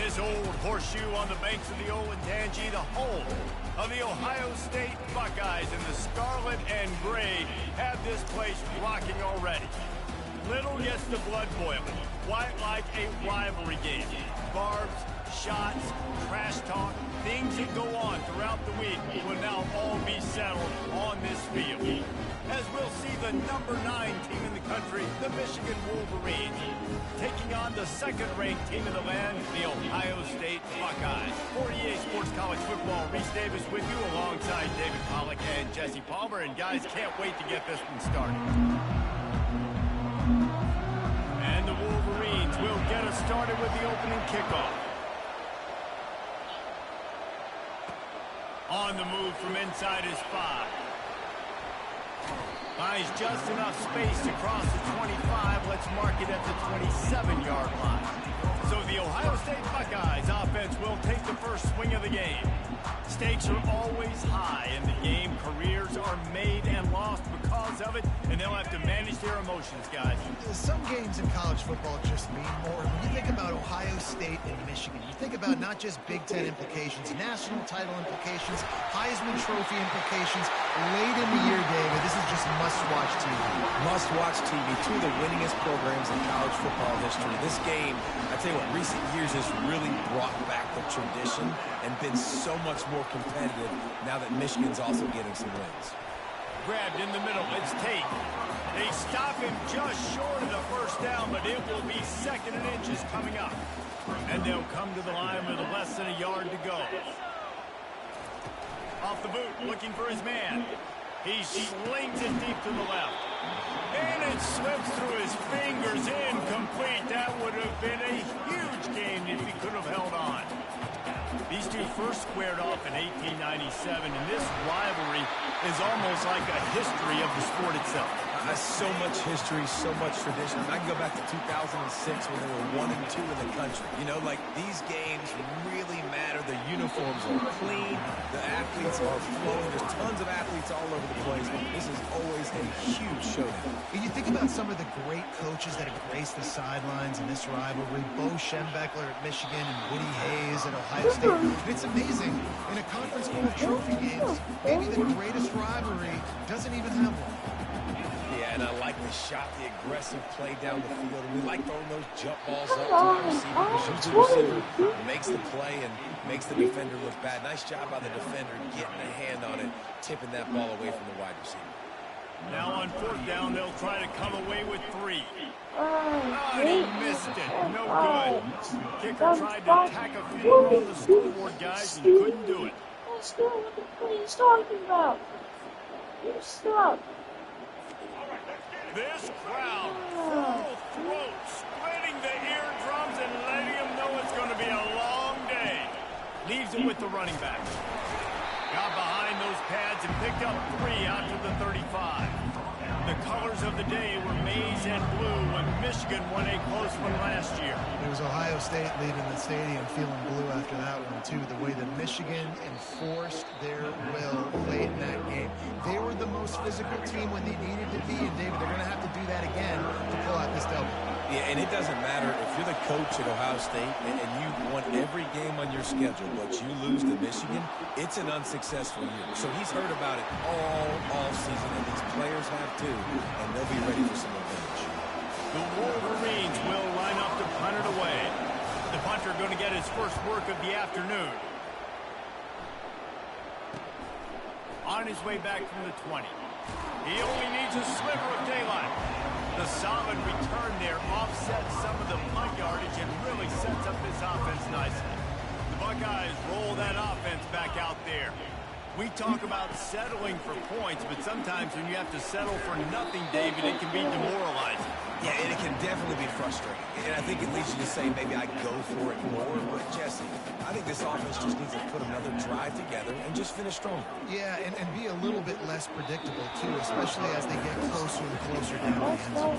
This old horseshoe on the banks of the Olentangy, the home of the Ohio State Buckeyes, and the scarlet and gray have this place rocking already. Little gets the blood boiling, quite like a rivalry game. Barbs, shots, trash talk, things that go on throughout the week will now all be settled on this field. As we'll see the number 9 team in the country, the Michigan Wolverines, taking on the second-ranked team in the land, the Ohio State Buckeyes. 48 Sports College Football, Reese Davis with you alongside David Pollack and Jesse Palmer. And guys, can't wait to get this one started. And the Wolverines will get us started with the opening kickoff. On the move from inside his 5. Buys just enough space to cross the 25. Let's mark it at the 27-yard line. So the Ohio State Buckeyes offense will take the first swing of the game. Stakes are always high in the game. Careers are made and lost because of it, and they'll have to manage their emotions, guys. Some games in college football just mean more. When you think about Ohio State and Michigan, you think about not just Big Ten implications, national title implications, Heisman Trophy implications. Late in the year, David, this is just must-watch TV. Must-watch TV. Two of the winningest programs in college football history. This game, I tell you what, recent years has really brought back the tradition and been so much more competitive now that Michigan's also getting some wins. Grabbed in the middle, it's Tate. They stop him just short of the first down, but it will be 2nd and inches coming up. And they'll come to the line with less than a yard to go. Off the boot, looking for his man. He slings it deep to the left. And it slips through his fingers, incomplete. That would have been a huge game if he could have held on. These two first squared off in 1897, and this rivalry is almost like a history of the sport itself. So much history, so much tradition. I can go back to 2006 when they were 1 and 2 in the country. You know, like, these games really matter. The uniforms are clean. The athletes are flowing. There's tons of athletes all over the place. This is always a huge showdown. And you think about some of the great coaches that have graced the sidelines in this rivalry. Bo Schembechler at Michigan and Woody Hayes at Ohio State. It's amazing. In a conference full of trophy games, maybe the greatest rivalry doesn't even have one. Yeah, and I like the shot, the aggressive play down the field. And we like throwing those jump balls up to the receiver. Because the receiver makes the play and makes the defender look bad. Nice job by the defender getting a hand on it, tipping that ball away from the wide receiver. Now on 4th down, they'll try to come away with 3. Oh, he missed it. No good. Kicker tried to tack a field on the scoreboard, guys, and couldn't do it. That's not what he's talking about. You're stuck. This crowd, full throat, splitting the eardrums and letting them know it's going to be a long day. Leaves it with the running back. Got behind those pads and picked up 3 out to the 35. The colors of the day were maize and blue when Michigan won a close one last year. It was Ohio State leaving the stadium feeling blue after that one, too. The way that Michigan enforced their will late in that game. They were the most physical team when they needed to be, and David, they're going to have to do that again to pull out this W. Yeah, and it doesn't matter if you're the coach at Ohio State and you won every game on your schedule, but you lose to Michigan, it's an unsuccessful year. So he's heard about it all season, and these players have too, and they'll be ready for some revenge. The Wolverines will line up to punt it away. The punter going to get his first work of the afternoon. On his way back from the 20. He only needs a sliver of daylight. The solid return there offsets some of the punt yardage and really sets up this offense nicely. The Buckeyes roll that offense back out there. We talk about settling for points, but sometimes when you have to settle for nothing, David, it can be demoralizing. Yeah, and it can definitely be frustrating. And I think it leads you to say maybe I go for it more. But, Jesse, I think this offense just needs to put another drive together and just finish stronger. Yeah, and be a little bit less predictable, too, especially as they get closer and closer down the end zone.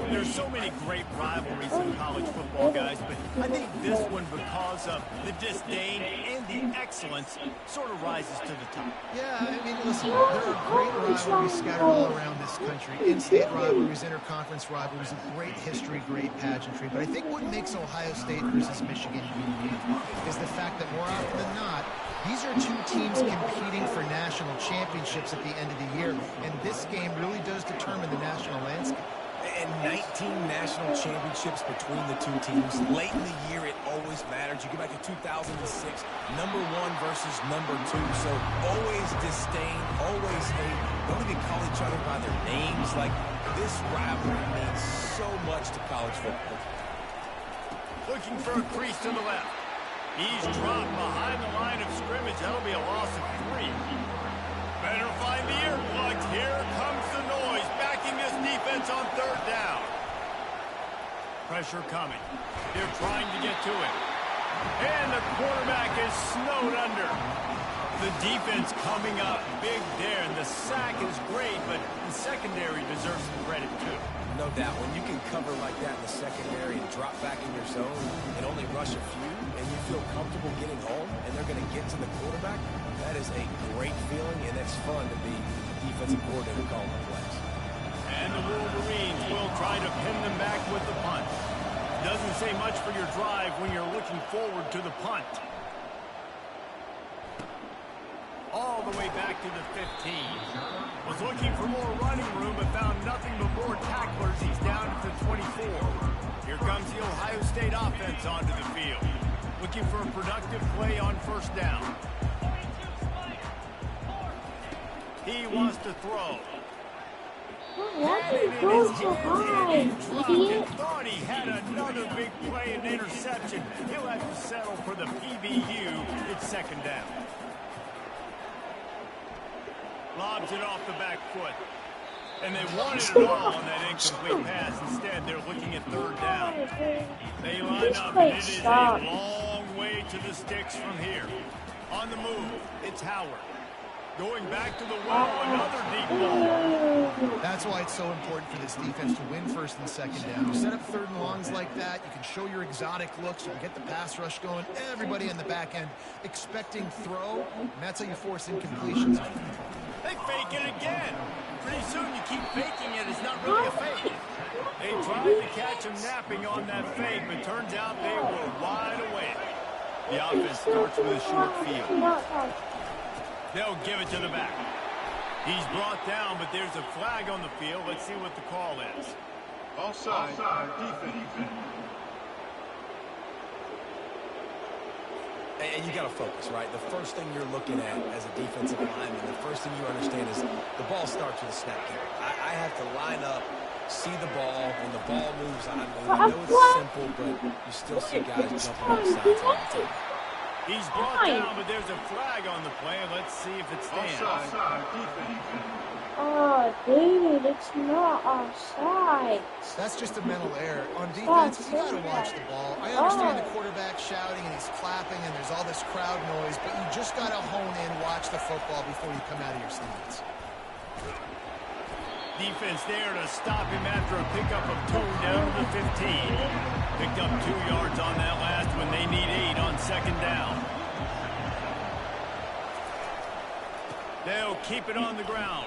There's so many great rivalries in college football, guys, but I think this one because of the disdain and the excellence sort of rises to the top. Yeah, I mean, listen, there are great rivalries scattered all around this country. In-state rivalries, interconference rivalries, great history, great pageantry. But I think what makes Ohio State versus Michigan unique is the fact that more often than not, these are two teams competing for national championships at the end of the year. And this game really does determine the national landscape. And 19 national championships between the two teams. Late in the year, it always matters. You go back to 2006, number 1 versus number 2. So always disdain, always hate. Don't even call each other by their names. Like, this rivalry means so much to college football. Looking for a crease to the left. He's dropped behind the line of scrimmage. That'll be a loss of 3. Better find the earplugs. Here comes the noise, backing this defense on 3rd down. Pressure coming. They're trying to get to it. And the quarterback is snowed under. The defense coming up big there, and the sack is great, but the secondary deserves some credit too. No doubt. When you can cover like that in the secondary and drop back in your zone and only rush a few, and you feel comfortable getting home, and they're going to get to the quarterback, that is a great feeling, and it's fun to be the defensive coordinator calling the plays. And the Wolverines will try to pin them back with the punt. Doesn't say much for your drive when you're looking forward to the punt. All the way back to the 15. Was looking for more running room, but found nothing but more tacklers. He's down at the 24. Here comes the Ohio State offense onto the field. Looking for a productive play on 1st down. He wants to throw. Why do you go so high, idiot? Thought he had another big play and interception. He'll have to settle for the PBU. It's 2nd down. Lobs it off the back foot. And they wanted it all on that incomplete pass. Instead, they're looking at 3rd down. They line up, and it is a long way to the sticks from here. On the move, it's Howard. Going back to the well, another deep ball. That's why it's so important for this defense to win 1st and 2nd down. You set up 3rd and longs like that, you can show your exotic looks, you can get the pass rush going, everybody in the back end expecting throw, and that's how you force incompletions. They fake it again. Pretty soon you keep faking it. It's not really a fake. They tried to catch him napping on that fake, but turns out they were wide awake. The offense starts with a short field. They'll give it to the back. He's brought down, but there's a flag on the field. Let's see what the call is. Offside. Defense. And you got to focus, right? The first thing you're looking at as a defensive lineman, the first thing you understand is the ball starts with a snap kick. I have to line up, see the ball. When the ball moves, I know it's simple, but you still see guys jumping on the sides all the time. He's brought down, but there's a flag on the play. Let's see if it stands. Offside. Defense. Oh, dude, it's not offside. That's just a mental error. On defense, you got to watch the ball. I understand the quarterback shouting and he's clapping and there's all this crowd noise, but you just got to hone in, watch the football before you come out of your stance. Defense there to stop him after a pickup of 2 down to the 15. Picked up 2 yards on that last one. They need 8 on 2nd down. They'll keep it on the ground.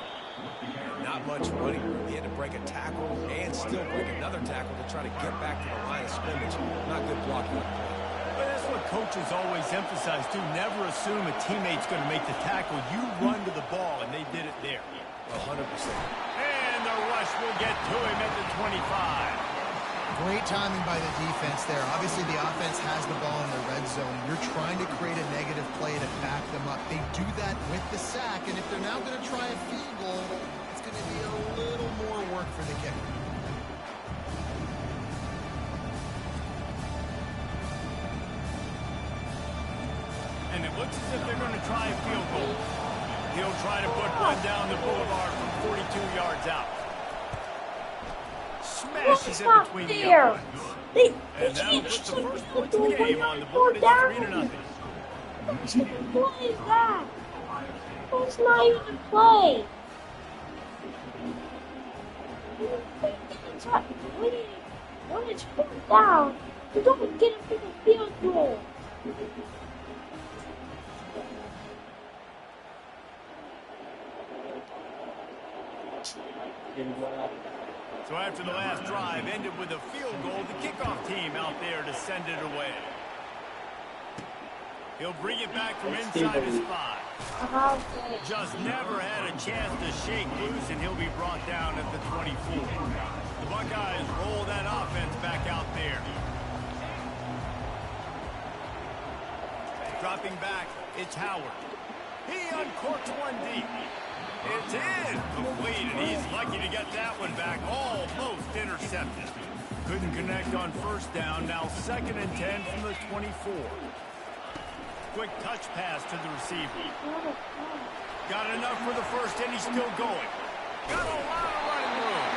Not much running room. He had to break a tackle and still break another tackle to try to get back to the line of scrimmage. Not good blocking. But that's what coaches always emphasize, too. Never assume a teammate's going to make the tackle. You run to the ball, and they did it there. 100%. And the rush will get to him at the 25. Great timing by the defense there. Obviously, the offense has the ball in the red zone. You're trying to create a negative play to back them up. They do that with the sack, and if they're now going to try a field goal, it's going to be a little more work for the kicker. And it looks as if they're going to try a field goal. He'll try to put one down the boulevard from 42 yards out. Smashes it between the uprights. And that'll put the first points of the game on the board. It's 3-0. What play is that? That's not even a play. When it's 4th down, Don't get him for the field goal. So after the last drive ended with a field goal, the kickoff team out there to send it away. He'll bring it back from inside his 5. Just never had a chance to shake loose, and he'll be brought down at the 24. The Buckeyes roll that offense back out there. Dropping back, it's Howard. He uncorks one deep. It's in, complete, and he's lucky to get that one back, almost intercepted. Couldn't connect on first down, now 2nd and 10 from the 24. Quick touch pass to the receiver. Got enough for the first, and he's still going. Got a lot of running room.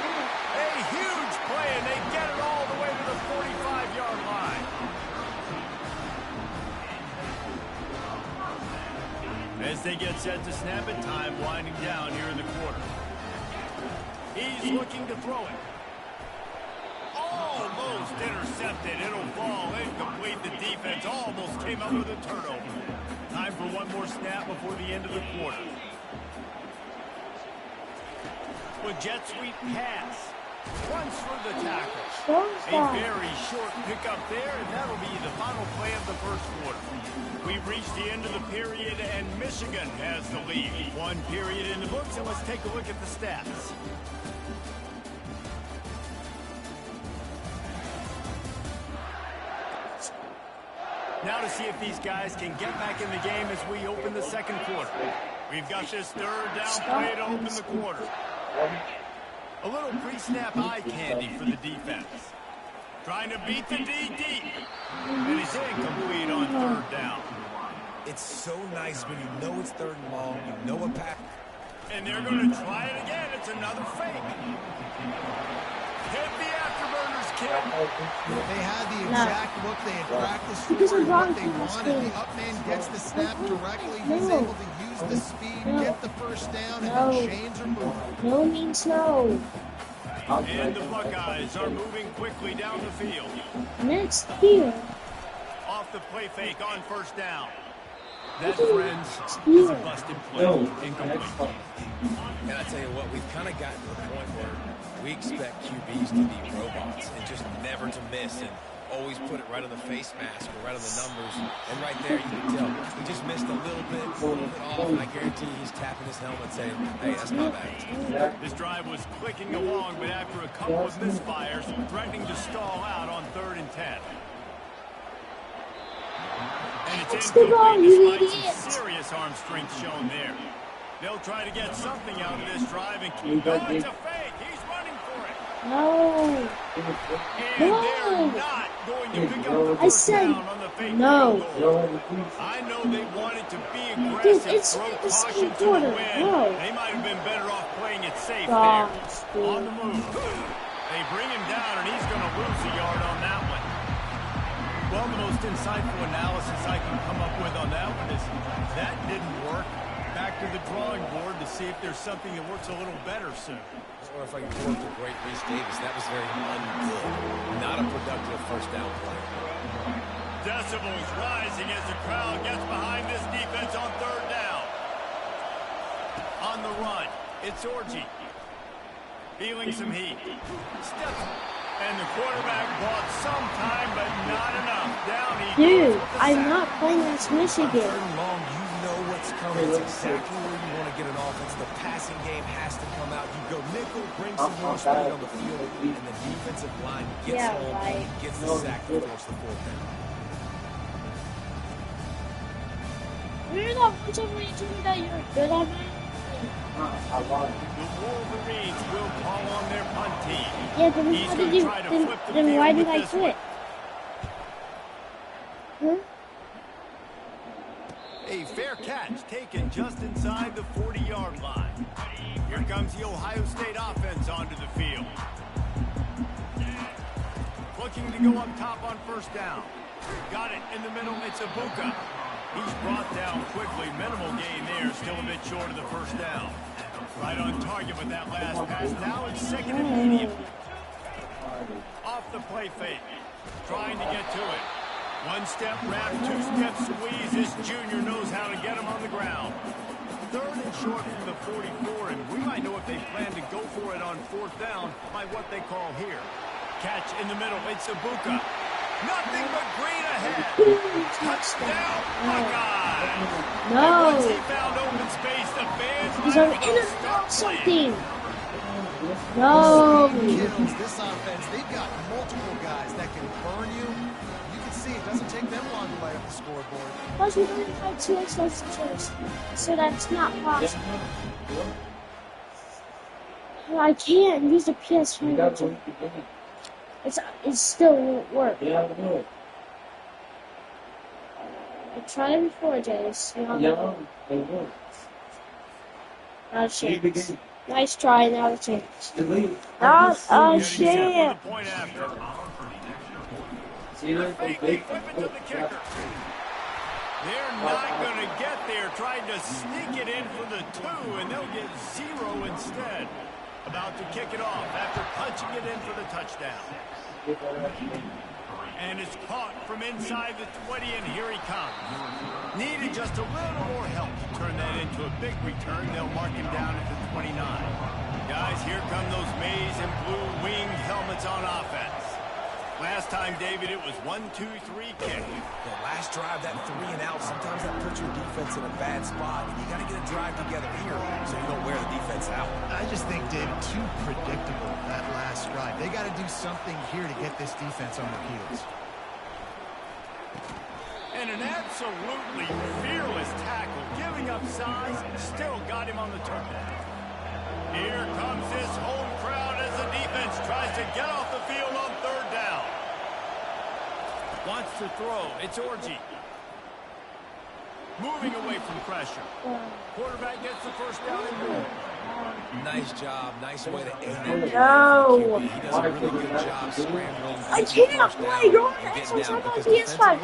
A huge play, and they get it all the way to the 45-yard line. As they get set to snap it, time winding down here in the quarter. He's looking to throw it. Almost intercepted. It'll fall incomplete. The defense almost came up with a turnover. Time for one more snap before the end of the quarter. With jet sweep pass. Runs for the tackle. A very short pickup there, and that'll be the final play of the first quarter. We've reached the end of the period, and Michigan has the lead. One period in the books, and let's take a look at the stats. Now to see if these guys can get back in the game as we open the second quarter. We've got this third down play to open the quarter. A little pre-snap eye candy for the defense. Trying to beat the D deep. And he's incomplete on third down. It's so nice when you know it's 3rd and long, you know a pack. And they're going to try it again. It's another fake. Hit the afterburners, kid. They had the exact look they had practiced for, Because and what they I'm wanted. The up man gets the snap directly. He's able to use the speed, get the first down, and then chains are moving. No means no. And the Buckeyes are moving quickly down the field. Next here. Off the play fake on first down. That, friends, is a busted play. Incomplete. And I tell you what, we've kind of gotten to the point where we expect QBs to be robots and just never to miss and always put it right on the face mask or right on the numbers. And right there, you can tell he just missed a little bit off, and I guarantee he's tapping his helmet saying, hey, that's my bad. This drive was clicking along, but after a couple of misfires, threatening to stall out on 3rd and 10. And it's incomplete despite some serious arm strength shown there. They'll try to get something out of this drive and keep going. It's a fake. He's running for it. No. And they're not going to pick up the first down on the fake no. field goal. I know they wanted to be Dude, aggressive, it's throw the second caution to the quarter. wind. No. They might have been better off playing it safe Gosh, there. dude. On the move. They bring him down, and he's going to lose a yard on that one. Well, the most insightful analysis I can come up with on that one is that didn't work. Back to the drawing board to see if there's something that works a little better soon. Or if I can quote the great Reese Davis, that was very ungood. Not a productive first down play. Decibels rising as the crowd gets behind this defense on 3rd down. On the run, it's Orji. Feeling some heat. Steps. And the quarterback bought some time, but not enough. Down he Dude, goes with the I'm sack. not playing against Michigan. 3rd and long, you know what's coming. It's exactly where you want to get an offense. The passing game has to come out. You go nickel, bring some more speed on the field, and the defensive line gets Yeah, home, right. gets the sack to force the 4th down. Remember that one time when you told me that you were good at it? The Wolverines will call on their punt team. Yeah, then He's how going did to you? try to flip the Then field why did with I this quit? one. Huh? A fair catch taken just inside the 40-yard line. Here comes the Ohio State offense onto the field. Looking to go up top on first down. Got it in the middle. It's Ibuka. He's brought down quickly. Minimal gain there. Still a bit short of the first down. Right on target with that last pass. Now it's 2nd and medium. Off the play fake. Trying to get to it. One step wrap, two step squeeze. This junior knows how to get him on the ground. Third and short from the 44, and we might know if they plan to go for it on fourth down by what they call here. Catch in the middle. It's Ibuka. Nothing but green ahead. Touchdown, Buckeyes. No. And once he found open space, the fans He's might on as the well internet stop or playing. something. No. Kills this offense. They've got multiple guys that can burn you. You can see it doesn't take them long to light up the scoreboard. Plus, we don't have 2 substitutes, so that's not possible. I can't use the PS5. It still won't work. I tried it before, Jace. Not a chance. Nice try, not a chance. Not a chance. Point after. Fake, they flip it to the kicker. They're not going to get there. Trying to sneak it in for the 2, and they'll get 0 instead. About to kick it off after punching it in for the touchdown. And it's caught from inside the 20, and here he comes. Needed just a little more help to turn that into a big return. They'll mark him down at the 29. Guys, here come those maize and blue winged helmets on offense. Last time, David, it was 1-2-3 kick. The last drive, that 3 and out, sometimes that puts your defense in a bad spot. And you got to get a drive together here so you don't wear the defense out. I just think, David, too predictable, that last drive. They got to do something here to get this defense on their heels. And an absolutely fearless tackle, giving up size, still got him on the turn. Here comes this home crowd as the defense tries to get off the field on third down. Wants to throw. It's Orji. Moving away from pressure. Quarterback gets the first down and goal. Nice job. Nice way to aim it. No. He does a really good job scrambling. I can't play your Xbox on my PS5. I'm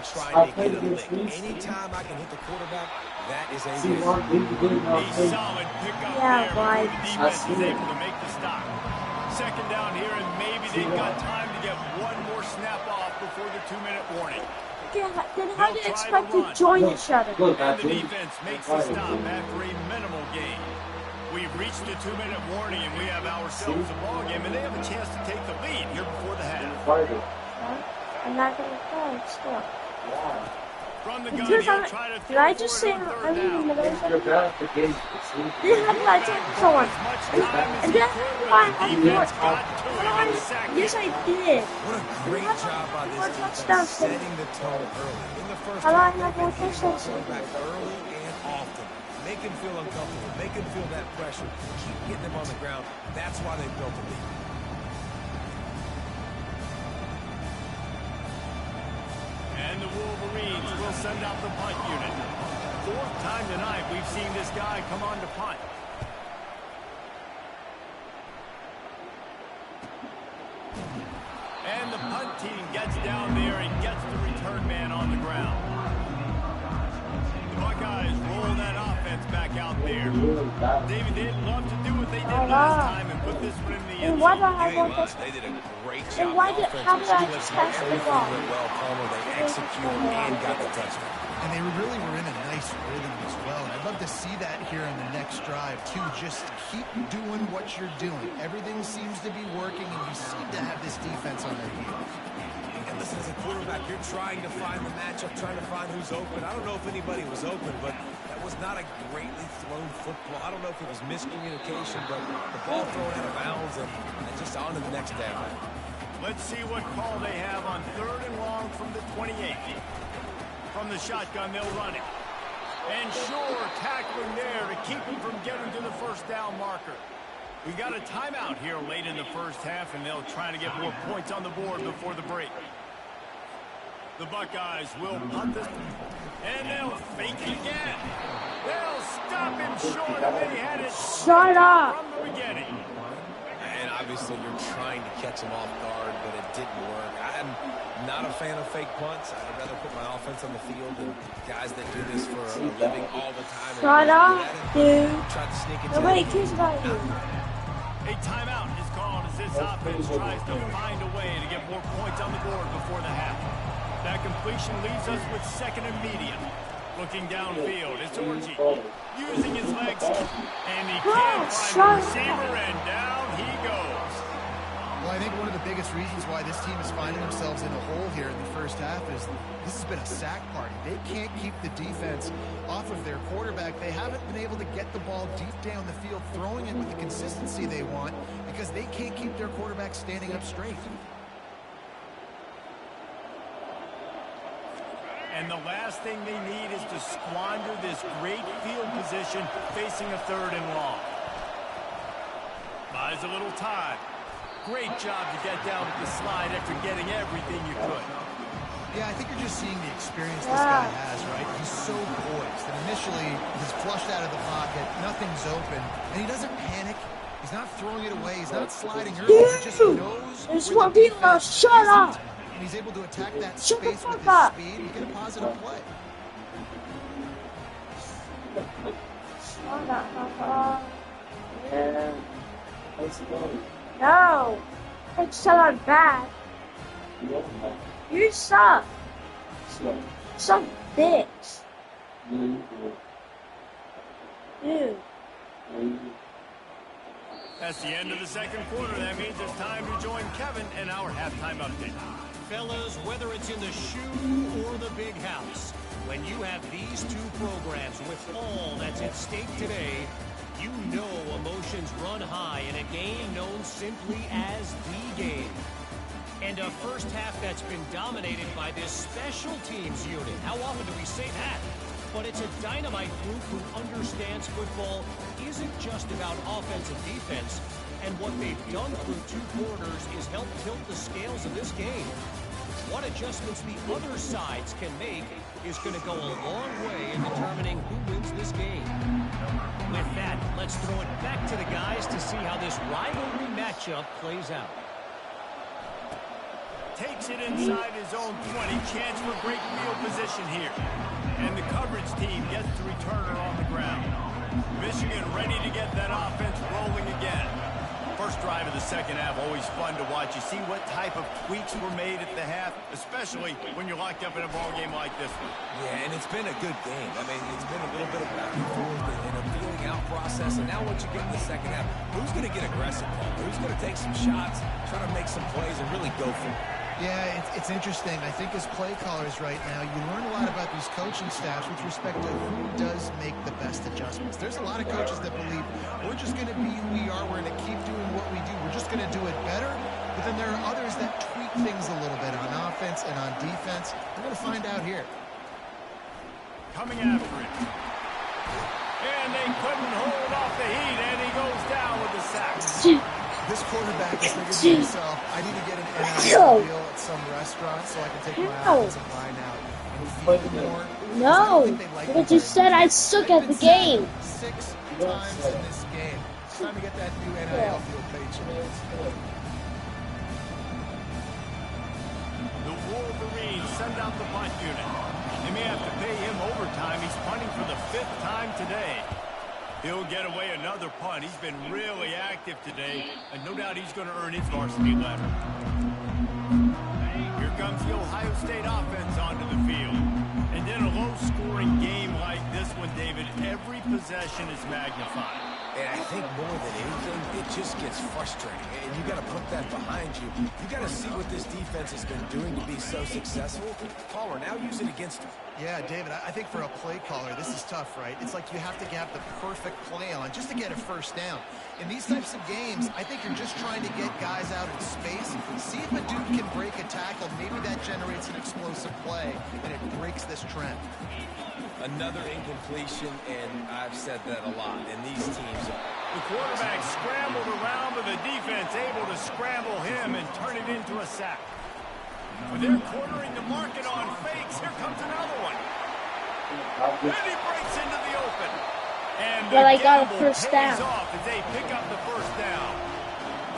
trying to get a lick. Anytime I can hit the quarterback, that is a win. A solid pickup Yeah, there right. before the defense is able to make the stop. Second down here, and maybe they've got time to get one more snap off before the 2-minute warning. Then how do you expect to join each other? And the defense makes the stop after a minimal gain. We've reached the 2-minute warning, and we have ourselves a ball game, and they have a chance to take the lead here before the half. I'm not going to play still. From the gun, Because he'll try to did I throw just for say it on I'm third in the down. middle of something? Then how did I take someone? And then I Defense got to him and sacked yes, him. I did. What a great job by More this touchdowns defense, than- setting the tone early. In the first How do I half, have more they hit the touchdowns? quarterback early and often. Make him feel uncomfortable. Make him feel that pressure. Keep getting him on the ground. That's why they built the lead. And the Wolverines will send out the punt unit. Fourth time tonight we've seen this guy come on to punt. And the punt team gets down there and gets the return man on the ground. The Buckeyes roll that offense back out there. David, they'd love to do what they did last time and put this one in the end And why do zone. I have more touchdowns? They did a great job. And why did- how did I just pass the Everything ball? went well, Palmer. They executed and got the touchdown. And they really were in a nice rhythm as well. And I'd love to see that here in the next drive, too. Just keep doing what you're doing. Everything seems to be working, and you seem to have this defense on their heels. And listen, as a quarterback, you're trying to find the matchup, trying to find who's open. I don't know if anybody was open, but that was not a greatly thrown football. I don't know if it was miscommunication, but the ball thrown out of bounds and just on to the next down. Let's see what call they have on third and long from the 28. From the shotgun, they'll run it. And sure, tackling there to keep him from getting to the first down marker. We got a timeout here late in the first half, and they'll try to get more points on the board before the break. The Buckeyes will punt this, and they'll fake it again. They'll stop him short, and they had it Shut up. from the beginning. And obviously, you're trying to catch him off guard, but it didn't work. I'm not a fan of fake punts. I'd rather put my offense on the field than guys that do this for a living all the time. Shut up, dude. Tried to sneak it to Nobody the- cares about you. A timeout is called as this offense tries to find a way to get more points on the board before the half. That completion leaves us with second and medium. Looking downfield, it's Orji using his legs, and he can't find the receiver, and down he goes. Well, I think one of the biggest reasons why this team is finding themselves in a hole here in the first half is this has been a sack party. They can't keep the defense off of their quarterback. They haven't been able to get the ball deep down the field, throwing it with the consistency they want because they can't keep their quarterback standing up straight. And the last thing they need is to squander this great field position facing a 3rd and long. Buys a little time. Great job to get down with the slide after getting everything you could. Yeah, I think you're just seeing the experience this guy has, right? He's so poised. And initially, he's flushed out of the pocket. Nothing's open. And he doesn't panic. He's not throwing it away. He's not sliding early. He just knows There's where more the people. defense Shut up. isn't. And he's able to attack that Shut the space with fuck his up. speed and get a positive play. Shut up. Yeah. No. It's so bad. You suck. Suck dicks. Dude. That's the end of the second quarter. That means it's time to join Kevin in our halftime update. Fellas, whether it's in the shoe or the big house, when you have these two programs with all that's at stake today, you know emotions run high in a game known simply as the game. And a first half that's been dominated by this special teams unit. How often do we say that? But it's a dynamite group who understands football isn't just about offense and defense. And what they've done through 2 quarters is help tilt the scales of this game. What adjustments the other sides can make is going to go a long way in determining who wins this game. With that, let's throw it back to the guys to see how this rivalry matchup plays out. Takes it inside his own 20. Chance for great field position here. And the coverage team gets the returner on the ground. Michigan ready to get that offense rolling again. First drive of the second half, always fun to watch. You see what type of tweaks were made at the half, especially when you're locked up in a ball game like this one. Yeah, and it's been a good game. I mean, it's been a little bit of back and forth and a feeling out process. And now once you get in the second half, who's going to get aggressive, Paul? Who's going to take some shots, try to make some plays, and really go for it? Yeah, it's interesting. I think as play callers right now, you learn a lot about these coaching staffs with respect to who does make the best adjustments. There's a lot of coaches that believe we're just going to be who we are. We're going to keep doing what we do. We're just going to do it better. But then there are others that tweak things a little bit on offense and on defense. We're going to find out here. Coming after it. And they couldn't hold off the heat, and he goes down with the sack. This quarterback is thinking to himself, I need to get an NIL deal at some restaurant so I can take my offensive line out and feed them more. No, but you said I suck at the game. 6 times in this game. It's time to get that new NIL deal paycheck. The Wolverines send out the punt unit. They may have to pay him overtime. He's punting for the 5th time today. He'll get away another punt. He's been really active today, and no doubt he's going to earn his varsity letter. Here comes the Ohio State offense onto the field. And in a low-scoring game like this one, David, every possession is magnified. And I think more than anything, it just gets frustrating. And you got to put that behind you. You got to see what this defense has been doing to be so successful. Caller, now use it against them. Yeah, David, I think for a play caller, this is tough, right? It's like you have to have the perfect play on just to get a first down. In these types of games, I think you're just trying to get guys out in space, see if a dude can break a tackle. Maybe that generates an explosive play, and it breaks this trend. Another incompletion, and I've said that a lot, and these teams are. The quarterback scrambled around, but the defense able to scramble him and turn it into a sack. But they're cornering the market on fakes. Here comes another one. And he breaks into the open. And But I got a gamble first pays down. off as they pick up the first down.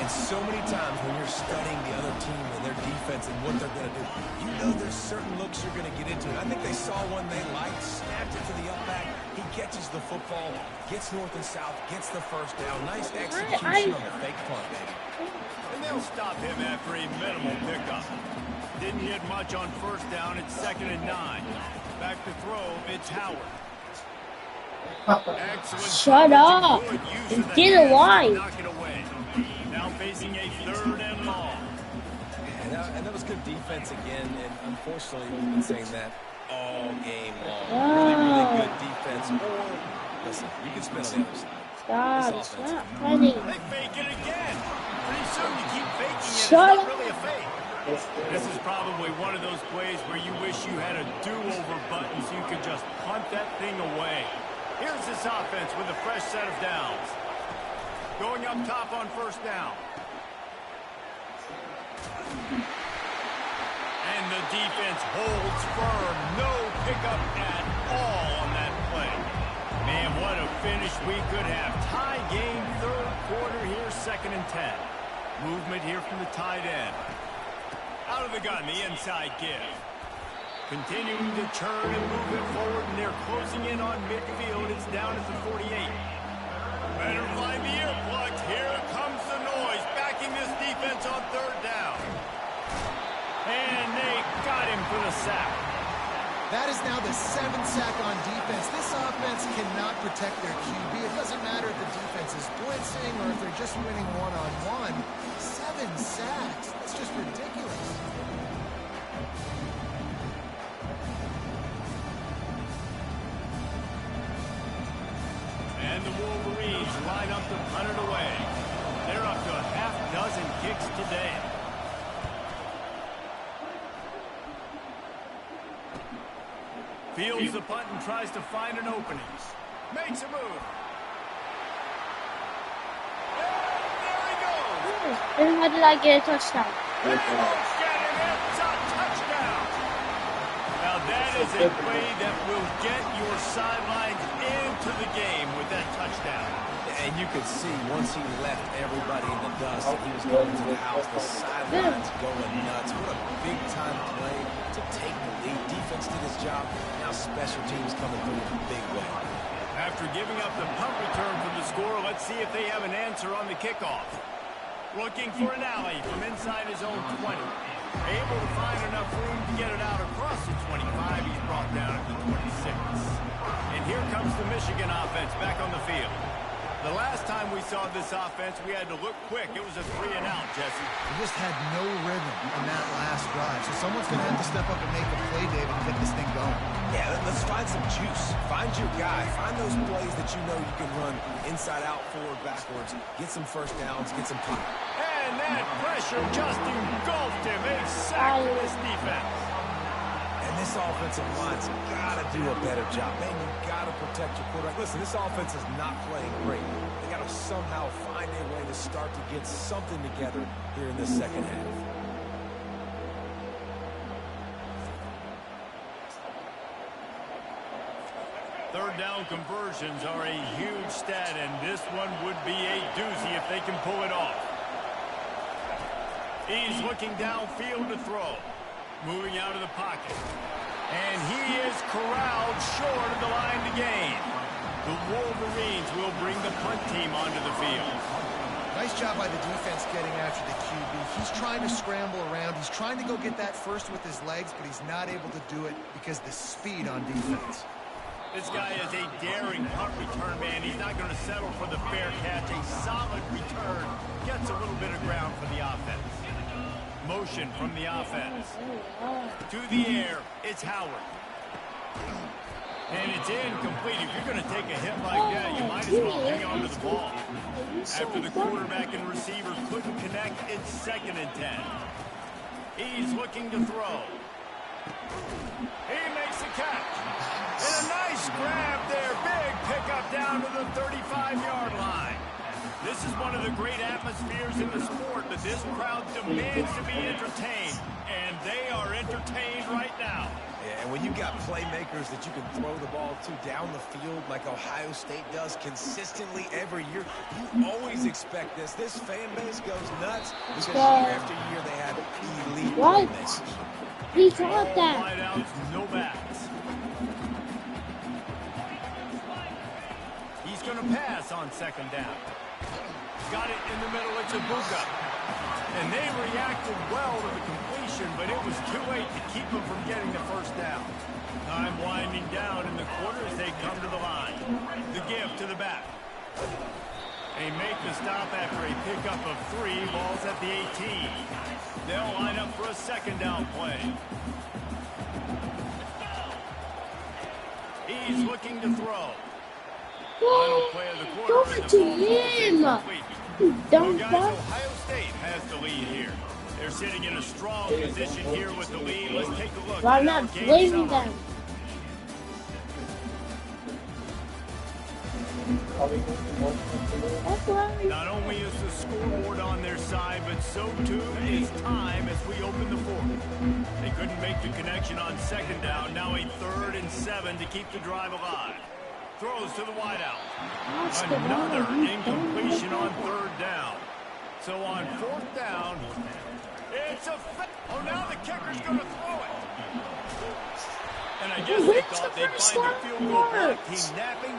And so many times when you're studying the other team and their defense and what they're going to do, you know there's certain looks you're going to get into. And I think they saw one they liked, snapped it to the up back. He catches the football, gets north and south, gets the first down. Nice execution on the fake punt, baby. And they'll stop him after a minimal pickup. Didn't get much on first down. It's 2nd and 9. Back to throw. It's Howard. Excellent. Shut up. And get a line. Knock it away. Now facing a 3rd and long. And that was good defense again. And unfortunately, we've been saying that all game long. Really good defense. Or, listen, you can spin on the other side. Stop. It's not funny. They fake it again. Pretty soon you keep faking it. It's Shut not up. really a fake. This is probably one of those plays where you wish you had a do-over button so you could just punt that thing away. Here's this offense with a fresh set of downs. Going up top on first down. And the defense holds firm. No pickup at all on that play. Man, what a finish we could have. Tie game, 3rd quarter here, 2nd and 10. Movement here from the tight end. Out of the gun, the inside give. Continuing to churn and move it forward, and they're closing in on midfield. It's down at the 48. Better find the earplugs. Here comes the noise, backing this defense on 3rd down. And they got him for the sack. That is now the 7th sack on defense. This offense cannot protect their QB. It doesn't matter if the defense is blitzing or if they're just winning one-on-one. 7 sacks. That's just ridiculous. And the Wolverines line up to punt it away. They're up to a half-dozen kicks today. Fields the punt and tries to find an opening. Makes a move. And there he goes. Then how did I get a touchdown? They won't get him. It's a touchdown. Now that is a play that will get your sidelines into the game with that touchdown. And you could see once he left everybody in the dust, he was going to the house. The sidelines going nuts. What a big-time play to take the lead. Defense did his job. Now special teams coming through in a big way. After giving up the punt return for the score, let's see if they have an answer on the kickoff. Looking for an alley from inside his own 20. Able to find enough room to get it out across the 25. He's brought down at the 26. And here comes the Michigan offense back on the field. The last time we saw this offense, we had to look quick. It was a 3-and-out, Jesse. They just had no rhythm on that last drive. So someone's going to have to step up and make a play, David, to get this thing going. Yeah, let's find some juice. Find your guy. Find those plays that you know you can run inside out, forward, backwards. Get some first downs. Get some time. And that pressure just engulfed him. A sack for this defense. And this offensive line's got to do a better job. Man, you got to protect your quarterback. Listen, this offense is not playing great. They got to somehow find a way to start to get something together here in the second half. Third down conversions are a huge stat, and this one would be a doozy if they can pull it off. He's looking downfield to throw. Moving out of the pocket. And he is corralled short of the line to gain. The Wolverines will bring the punt team onto the field. Nice job by the defense getting after the QB. He's trying to scramble around. He's trying to go get that first with his legs, but he's not able to do it because of the speed on defense. This guy is a daring punt return man. He's not going to settle for the fair catch. A solid return. Gets a little bit of ground for the offense. Motion from the offense. To the air, it's Howard. And it's incomplete. If you're going to take a hit like that, you might as well hang on to the ball. After the quarterback and receiver couldn't connect, it's 2nd and 10. He's looking to throw. He makes the catch. And a nice grab there. Big pickup down to the 35-yard line. This is one of the great atmospheres in the sport, but this crowd demands to be entertained, and they are entertained right now. Yeah, and when you got playmakers that you can throw the ball to down the field like Ohio State does consistently every year, you always expect this. This fan base goes nuts because year after year they have elite playmakers. He caught that. Wideouts, no backs. He's going to pass on 2nd down. Got it in the middle. It's Ibuka. And they reacted well to the completion, but it was too late to keep them from getting the first down. Time winding down in the quarter as they come to the line. The give to the back. They make the stop after a pickup of 3 balls at the 18. They'll line up for a second down play. He's looking to throw. Final play of the quarter. Go to him. Well, guys, Ohio State has the lead here. They're sitting in a strong position here with the lead. Let's take a look. I'm not blaming them. Not only is the scoreboard on their side, but so too is time as we open the fourth. They couldn't make the connection on second down. Now a 3rd and 7 to keep the drive alive. Throws to the wideout. Another incompletion on 3rd down. So on 4th down, it's a... Oh, now the kicker's going to throw it. And I guess they thought they'd find a field goal block team napping.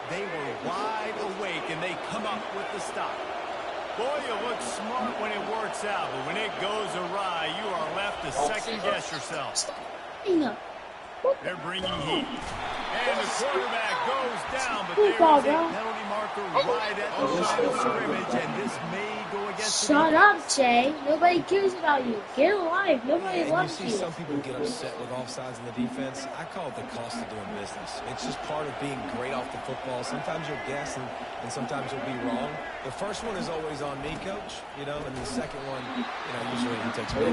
They were wide awake, and they come up with the stop. Boy, you look smart when it works out, but when it goes awry, you are left to second-guess yourself. They're bringing heat. And the quarterback goes down, but there is a penalty marker right at the line of scrimmage, and this may go against the Shut up, Jay. Nobody cares about you. Get alive. Nobody loves you. See some people get upset with offsides in the defense. I call it the cost of doing business. It's just part of being great off the football. Sometimes you'll guess, and sometimes you'll be wrong. The first one is always on me, Coach, and the second one, usually he takes me.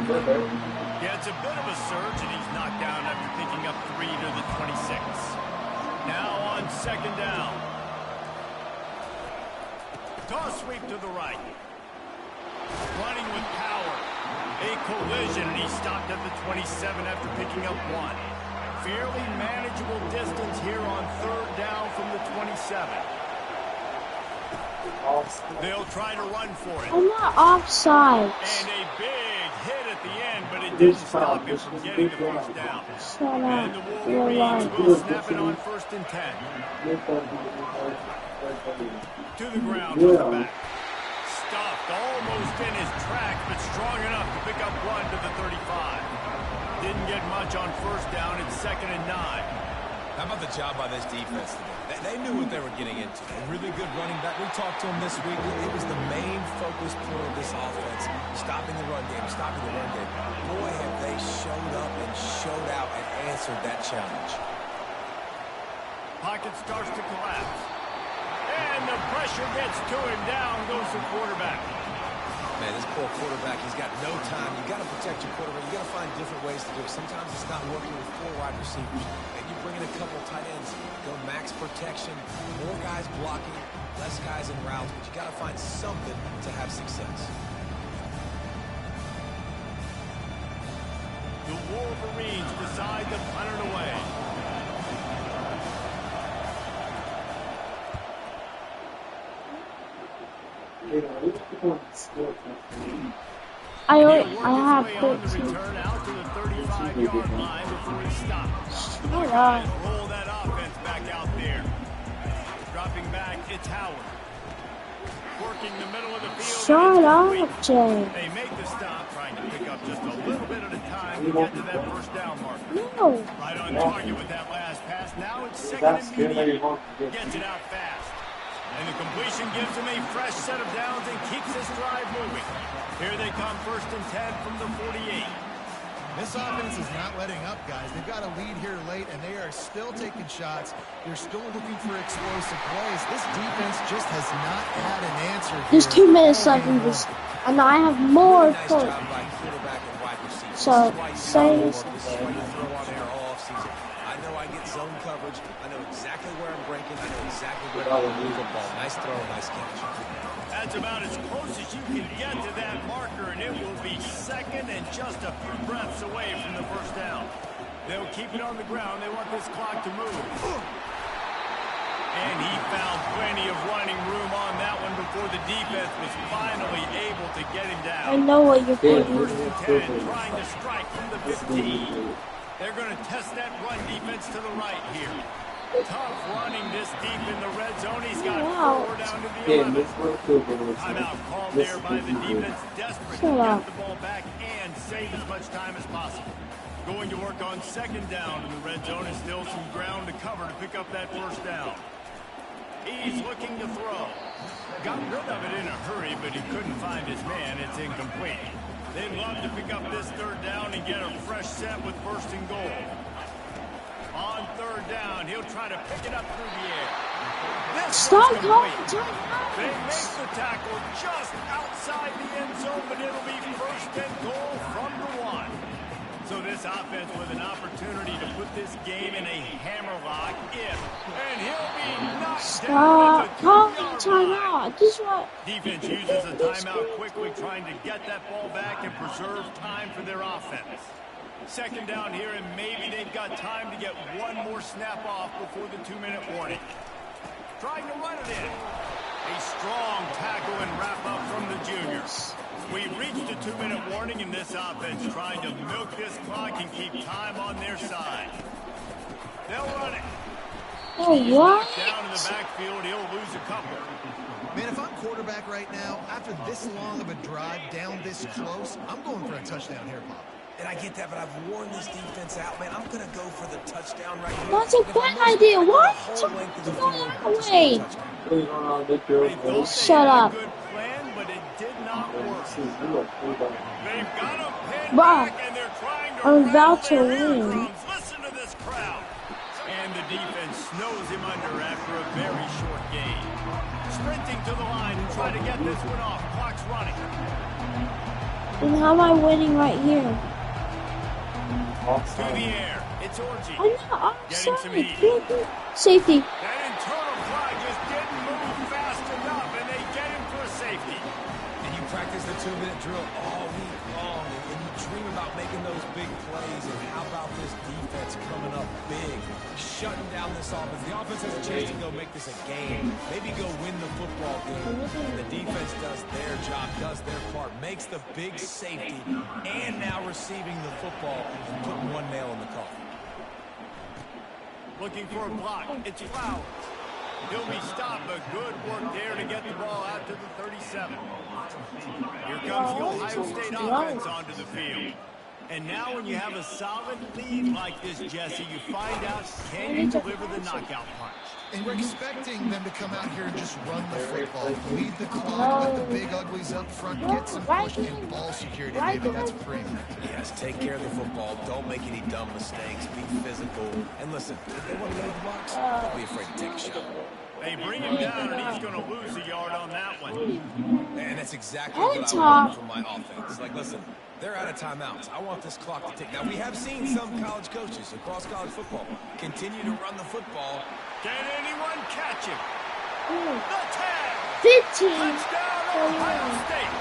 Yeah, it's a bit of a surge, and he's knocked down after picking up 3 to the 26. Now on second down. Toss sweep to the right. Running with power. A collision, and he stopped at the 27 after picking up 1. Fairly manageable distance here on 3rd down from the 27. They'll try to run for it. I'm not offside. And a big hit at the end, but it didn't stop him from getting the first down. And the Wolverines will snap it on 1st and 10. To the ground with the back. Stuffed almost in his tracks, but strong enough to pick up 1 to the 35. Didn't get much on 1st down. It's 2nd and 9. How about the job by this defense today? They knew what they were getting into. A really good running back. We talked to him this week. It was the main focus point of this offense. Stopping the run game, stopping the run game. Boy, have they showed up and showed out and answered that challenge. Pocket starts to collapse. And the pressure gets to him. Down goes the quarterback. Man, this poor quarterback, he's got no time. You got to protect your quarterback. You got to find different ways to do it. Sometimes it's not working with 4 wide receivers. And you bring in a couple tight ends, go max protection, more guys blocking, less guys in routes, but you got to find something to have success. The Wolverines decide to punt it away. I have 13. Return out to the 35-yard line before he stops. Shut up. Roll that offense back out there. Dropping back, it's Howard. Working the middle of the field. Shut up, Jay. They make the stop, trying to pick up just a little bit at a time to get to that first down marker. No. Right on target with that last pass. Now it's 2nd and medium. Gets it out fast. And the completion gives him a fresh set of downs and keeps this drive moving. Here they come, 1st and 10 from the 48. This offense is not letting up, guys. They've got a lead here late, and they are still taking shots. They're still looking for explosive plays. This defense just has not had an answer here. There's 2 minutes left in this, and I have more Nice for job by quarterback and wide receiver. So, say This is why you throw on air all offseason. I know I get zone coverage. I know exactly where I'm breaking. I know exactly where to move the ball. Nice throw, nice catch. That's about as close as you can get to that marker, and it will be 2nd and just a few breaths away from the first down. They'll keep it on the ground. They want this clock to move. And he found plenty of running room on that one before the defense was finally able to get him down. I know what you're thinking. 1st and 10, trying to strike from the 15. They're going to test that run defense to the right here. Tough running this deep in the red zone. He's got Wow. 4 down to the 11. Timeout called there by the defense, desperate to get the ball back and save as much time as possible. Going to work on 2nd down in the red zone, and still some ground to cover to pick up that 1st down. He's looking to throw. Got rid of it in a hurry, but he couldn't find his man. It's incomplete. They'd love to pick up this 3rd down and get a fresh set with 1st and goal. On 3rd down, he'll try to pick it up through the air. Stop calling They timeouts. make the tackle just outside the end zone, but it'll be 1st and goal from the 1. So this offense with an opportunity to put this game in a hammerlock and he'll be knocked down Stop at the calling 2-yard line. timeout. This is what. Defense uses a timeout quickly, trying to get that ball back and preserve time for their offense. 2nd down here, and maybe they've got time to get one more snap off before the 2-minute warning. Trying to run it in. A strong tackle and wrap up from the juniors. We reached a 2-minute warning in this offense, trying to milk this clock and keep time on their side. They'll run it. Oh, Knocked what? down in the backfield, he'll lose a couple. Man, if I'm quarterback right now, after this long of a drive down this close, I'm going for a touchdown here, Pop. And I get that, but I've worn this defense out, man. I'm going to go for the touchdown right here. That's a If I'm bad losing idea. the What? whole length of the Go field, that just way. get a touchdown. They thought Shut they had up. a good plan, but it did not work. They've got him pinned Bruh, back, and they're trying to I'm about rattle to their win. eardrums. Listen to this crowd. And the defense snows him under after a very short gain. Sprinting to the line to try to get this one off. Clock's running. And how am I winning right here? To the air. It's Orji. I'm not Getting some heat. offside. Safety. That internal flag just didn't move fast enough, and they get him for a safety. And you practice the 2-minute drill all week long, and you dream about making those big plays. And how about this defense coming up big, shutting down this offense? The offense has a chance to go make this a game, maybe go win the football game. And the defense does their job, does their part, makes the big safety, and now receiving the football and putting one nail in the coffin. Looking for a block. It's Flowers. He'll be stopped, but good work there to get the ball out to the 37. Here comes the Ohio State offense onto the field. And now when you have a solid lead like this, Jesse, you find out, can you deliver the knockout punch? And we're expecting them to come out here and just run the football, lead the clock, let the big uglies up front, get some push and ball security, baby. That's premium. Yes, take care of the football. Don't make any dumb mistakes. Be physical. And listen, if they want to load the box, don't be afraid to take a shot. They bring him down, and he's going to lose a yard on that one. And that's exactly what I want from my offense. Like, listen, they're out of timeouts. I want this clock to tick. Now, we have seen some college coaches across college football continue to run the football. Can anyone catch him? The tag! 15. Touchdown, Ohio State!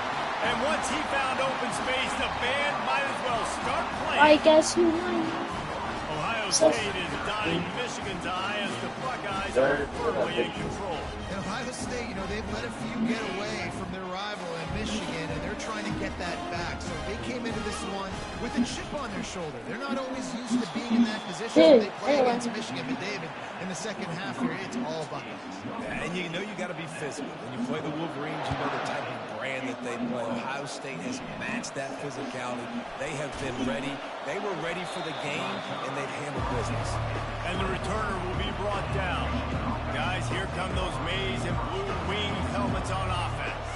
And once he found open space, the band might as well start playing. I guess who won? Ohio State is dotting Michigan's eye as the Buckeyes are firmly in control. And Ohio State, you know, they've let a few get away from their rival in Michigan, and they're trying to get that back. So they came into this one with a chip on their shoulder. They're not always used to being in that position when they play against Michigan. But David, in the second half here, it's all Buckeyes. And you know you got to be physical. When you play the Wolverines, you know the type of brand that they play. Ohio State has matched that physicality. They have been ready. They were ready for the game, and they've handled business. And the returner will be brought down. Guys, here come those maize and blue wing helmets on offense.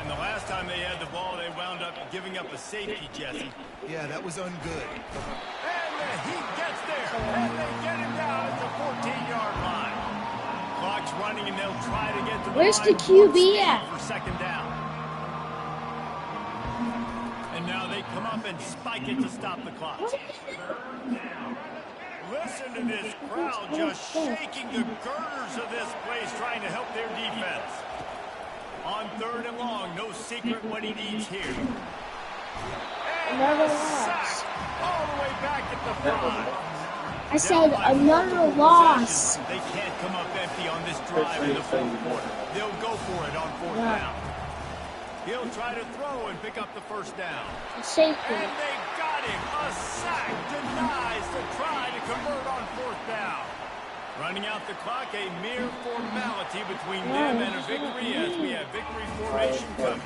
And the last time they had the ball, they wound up giving up a safety, Jesse. Yeah, that was ungood. And the Heat gets there, and they get him down at the 14-yard line. Clock's running, and they'll try to get to the Where's the line QB at? for 2nd down. And now they come up and spike it to stop the clock. Listen to this crowd just shaking the girders of this place, trying to help their defense. On 3rd and long, no secret what he needs here. And Another sack loss. all the way back at the 5. I said another loss. They can't come up empty on this drive in the 4th quarter. They'll go for it on 4th down. He'll try to throw and pick up the 1st down. Safety. And they got him. A sack denies the try to convert on 4th down. Running Running out the clock, a mere formality between them and a victory as we have victory formation coming.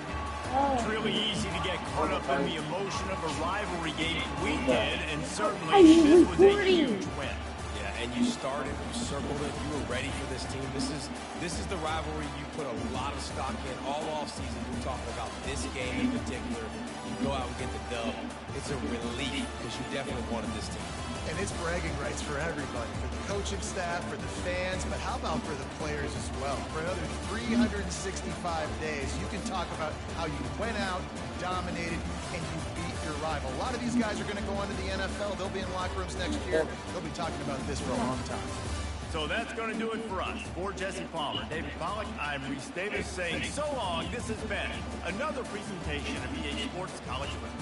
It's really easy to get caught up in the emotion of a rivalry game we did, and certainly this was a huge win. Yeah, and you started, you circled it, you were ready for this team. This is the rivalry you put a lot of stock in all offseason. We're talking about this game in particular. You go out and get the dub. It's a relief because you definitely wanted this team. And it's bragging rights for everybody, for the coaching staff, for the fans, but how about for the players as well? For another 365 days, you can talk about how you went out, dominated, and you beat your rival. A lot of these guys are going to go on to the NFL. They'll be in locker rooms next year. They'll be talking about this for a long time. So that's going to do it for us. For Jesse Palmer, David Pollack, I'm Reese Davis saying so long. This has been another presentation of EA Sports College Football.